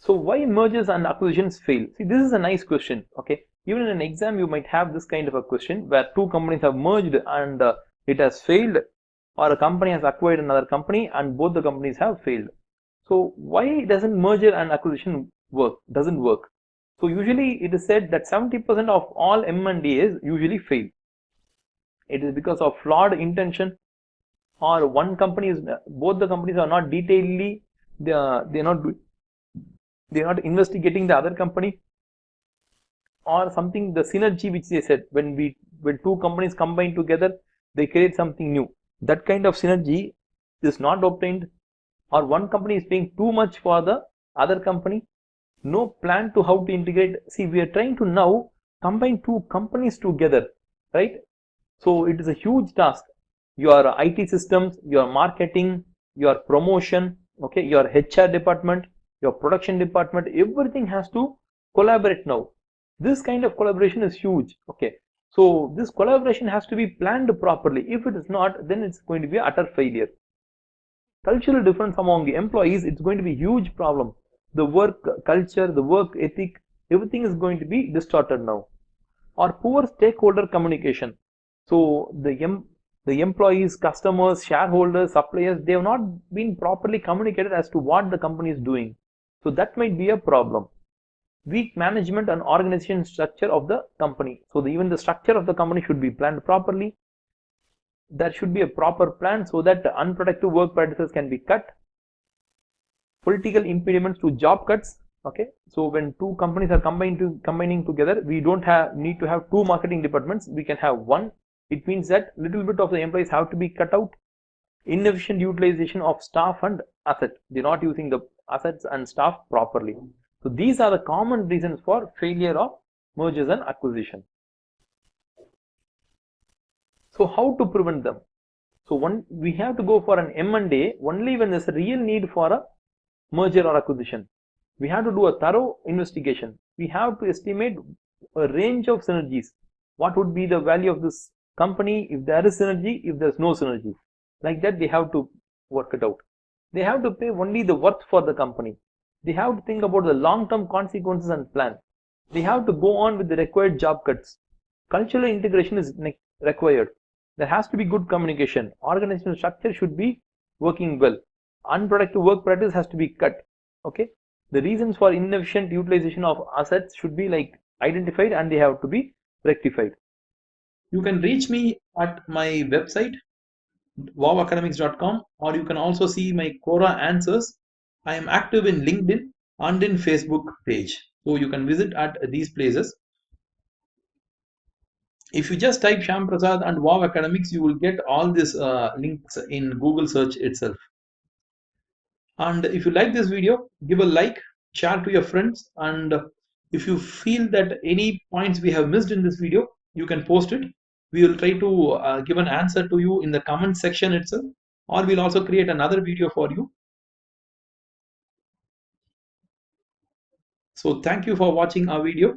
So why mergers and acquisitions fail? See, this is a nice question. Okay, even in an exam you might have this kind of a question where two companies have merged and it has failed, or a company has acquired another company and both the companies have failed. So why doesn't merger and acquisition doesn't work? So usually it is said that 70% of all M&As usually fail. It is because of flawed intention, or one company is, both the companies are not detailedly, they're not investigating the other company, or something, the synergy which they said, when two companies combine together they create something new, that kind of synergy is not obtained, or one company is paying too much for the other company, no plan to how to integrate. See, we are trying to now combine two companies together, right? So it is a huge task. Your IT systems, your marketing, your promotion, okay, your HR department, your production department, everything has to collaborate now. This kind of collaboration is huge. Okay, so this collaboration has to be planned properly. If it is not, then it's going to be utter failure. Cultural difference among the employees, it's going to be a huge problem. The work culture, the work ethic, everything is going to be distorted now. Or poor stakeholder communication. So the employees, customers, shareholders, suppliers, they have not been properly communicated as to what the company is doing. So that might be a problem. Weak management and organization structure of the company. So even the structure of the company should be planned properly. There should be a proper plan so that unproductive work practices can be cut. Political impediments to job cuts. Okay, so when two companies are combining together, we don't need to have two marketing departments, we can have one. It means that little bit of the employees have to be cut out. Inefficient utilization of staff and asset, they're not using the assets and staff properly. So these are the common reasons for failure of mergers and acquisition. So how to prevent them? So we have to go for an M&A only when there's a real need for a merger or acquisition. We have to do a thorough investigation. We have to estimate a range of synergies. What would be the value of this company if there is synergy, if there's no synergy? Like that, they have to work it out. They have to pay only the worth for the company. They have to think about the long-term consequences and plan. They have to go on with the required job cuts. Cultural integration is required. There has to be good communication. Organizational structure should be working well. Unproductive work practice has to be cut. Okay, the reasons for inefficient utilization of assets should be like identified and they have to be rectified. You can reach me at my website wowacademics.com, or you can also see my Quora answers. I am active in LinkedIn and in Facebook page, so you can visit at these places. If you just type Shyam Prasad and Wow Academics, you will get all these links in Google search itself. And if you like this video, give a like, share to your friends, and if you feel that any points we have missed in this video, you can post it. We will try to give an answer to you in the comment section itself, or we'll also create another video for you. So thank you for watching our video.